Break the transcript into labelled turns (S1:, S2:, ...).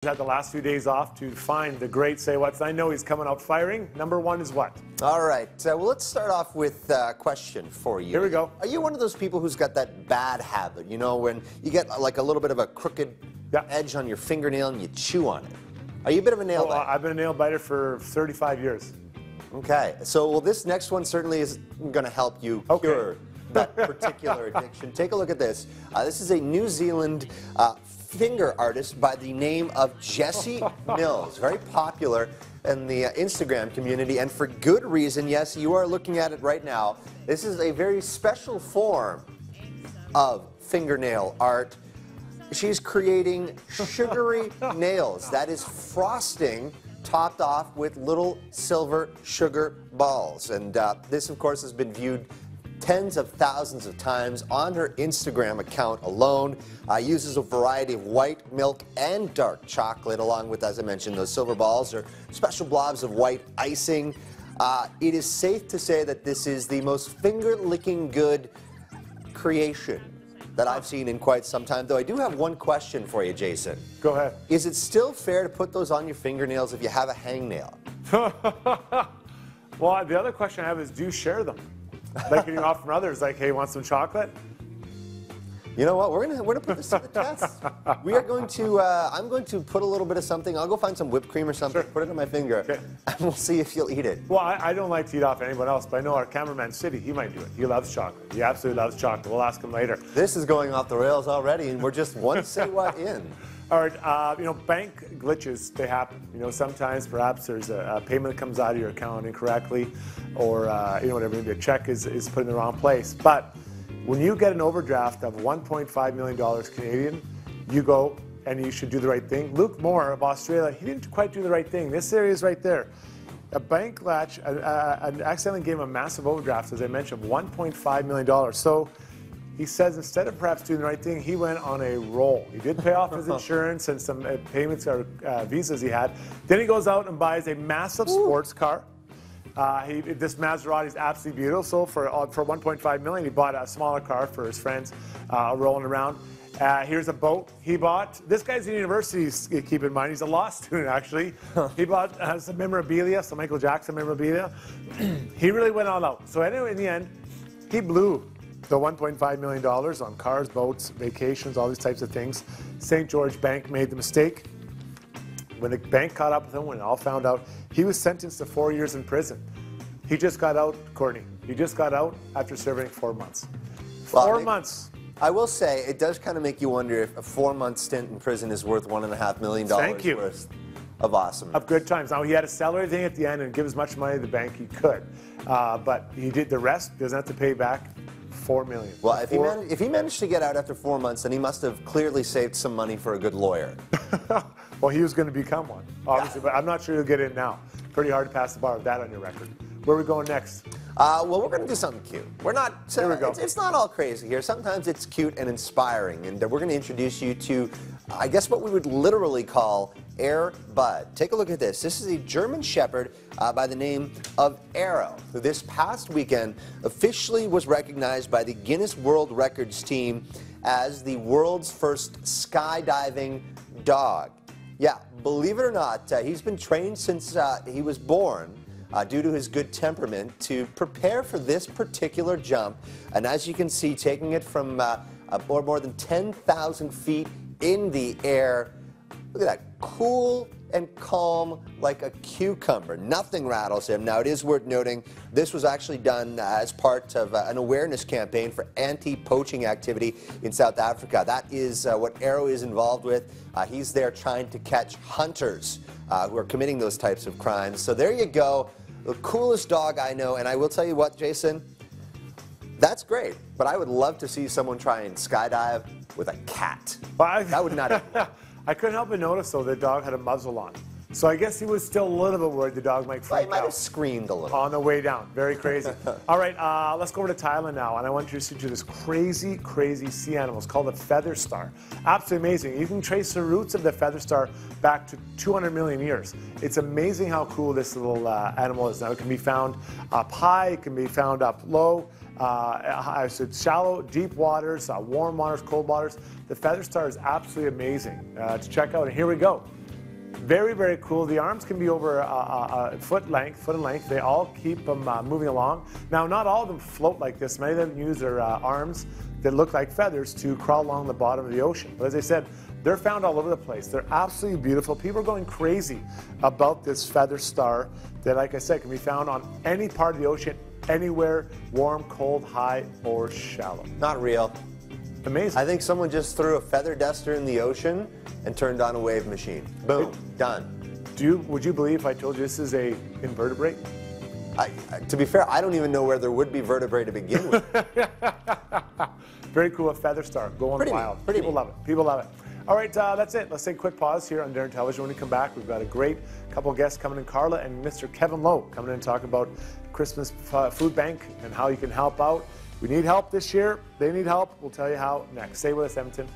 S1: Had the last few days off to find the great say what's. I know he's coming out firing. Number one is what?
S2: All right. Well, let's start off with a question for you.
S1: Here we go.
S2: Are you one of those people who's got that bad habit, you know, when you get like a little bit of a crooked edge on your fingernail and you chew on it? Are you a bit of a nail biter?
S1: I've been a nail biter for 35 years.
S2: Okay. So, well, this next one certainly is going to help you cure that particular addiction. Take a look at this. This is a New Zealand finger artist by the name of Jesse Mills. Very popular in the Instagram community, and for good reason. Yes, you are looking at it right now. This is a very special form of fingernail art. She's creating sugary nails. That is frosting topped off with little silver sugar balls. And this, of course, has been viewed tens of thousands of times on her Instagram account alone. Uses a variety of white milk and dark chocolate, along with, as I mentioned, those silver balls or special blobs of white icing. It is safe to say that this is the most finger-licking good creation that I've seen in quite some time, though I do have one question for you, Jason.
S1: Go ahead.
S2: Is it still fair to put those on your fingernails if you have a hangnail?
S1: Well, the other question I have is, do you share them? Like when you're off from others, like, hey, want some chocolate?
S2: You know what? We're gonna put this to the test. We are going to. I'm going to put a little bit of something. I'll go find some whipped cream or something. Sure. Put it on my finger, and we'll see if you'll eat it.
S1: Well, I don't like to eat off anyone else, but I know our cameraman City, he might do it. He loves chocolate. He absolutely loves chocolate. We'll ask him later.
S2: This is going off the rails already, and we're just one say what in.
S1: All right, you know, bank glitches, they happen. You know, sometimes perhaps there's a payment that comes out of your account incorrectly, or, you know, whatever, maybe a check is put in the wrong place. But when you get an overdraft of $1.5 million Canadian, you go and you should do the right thing. Luke Moore of Australia, he didn't quite do the right thing. This area is right there. A bank latch accidentally gave him a massive overdraft, as I mentioned, of $1.5 million. So he says instead of perhaps doing the right thing, he went on a roll. He did pay off his insurance and some payments or visas he had. Then he goes out and buys a massive sports car. This Maserati is absolutely beautiful. So for $1.5 million, he bought a smaller car for his friends rolling around. Here's a boat he bought. This guy's in university, keep in mind. He's a law student, actually. He bought some memorabilia, some Michael Jackson memorabilia. He really went all out. So anyway, in the end, he blew the $1.5 million on cars, boats, vacations, all these types of things. St. George Bank made the mistake. When the bank caught up with him, when it all found out, he was sentenced to 4 years in prison. He just got out, Courtney. He just got out after serving 4 months. 4 months.
S2: I will say, it does kind of make you wonder if a 4-month stint in prison is worth $1.5 million worth of awesomeness. Of
S1: good times. Now, he had to sell everything at the end and give as much money to the bank he could. But he did the rest, doesn't have to pay back $4 million.
S2: Well, if he managed to get out after 4 months, then he must have clearly saved some money for a good lawyer.
S1: Well, he was going to become one, obviously, but I'm not sure he'll get in now. Pretty hard to pass the bar with that on your record. Where are we going next?
S2: Well, we're going to do something cute. We're not.
S1: Here we go.
S2: It's not all crazy here. Sometimes it's cute and inspiring, and we're going to introduce you to, I guess, what we would literally call Air Bud. Take a look at this. This is a German Shepherd by the name of Arrow, who this past weekend officially was recognized by the Guinness World Records team as the world's first skydiving dog. Yeah, believe it or not, he's been trained since he was born due to his good temperament to prepare for this particular jump. And as you can see, taking it from more than 10,000 feet in the air. Look at that, cool and calm like a cucumber. Nothing rattles him. Now, it is worth noting, this was actually done as part of an awareness campaign for anti-poaching activity in South Africa. That is what Arrow is involved with. He's there trying to catch hunters who are committing those types of crimes. So there you go, the coolest dog I know. And I will tell you what, Jason, that's great, but I would love to see someone try and skydive with a cat. That would not happen.
S1: I couldn't help but notice, though, the dog had a muzzle on. So I guess he was still a little bit worried the dog might freak out.
S2: He might have screamed a little.
S1: On the way down. Very crazy. All right, let's go over to Thailand now, and I want you to see this crazy, crazy sea animal. It's called a feather star. Absolutely amazing. You can trace the roots of the feather star back to 200 million years. It's amazing how cool this little animal is. Now, it can be found up high, it can be found up low. I said shallow, deep waters, warm waters, cold waters. The feather star is absolutely amazing to check out. And here we go. Very, very cool. The arms can be over a foot in length. They all keep them moving along. Now, not all of them float like this. Many of them use their arms that look like feathers to crawl along the bottom of the ocean. But as I said, they're found all over the place. They're absolutely beautiful. People are going crazy about this feather star that, like I said, can be found on any part of the ocean, anywhere, warm, cold, high, or shallow.
S2: Not real.
S1: Amazing.
S2: I think someone just threw a feather duster in the ocean and turned on a wave machine. Boom, done.
S1: Would you believe if I told you this is a invertebrate?
S2: To be fair, I don't even know where there would be vertebrae to begin with.
S1: Very cool, a feather star, going wild. People love it. People love it. All right, that's it. Let's take a quick pause here on Darren Television. When we come back, we've got a great couple of guests coming in, Carla and Mr. Kevin Lowe, coming in and talking about Christmas food bank and how you can help out. We need help this year. They need help. We'll tell you how next. Stay with us, Edmonton.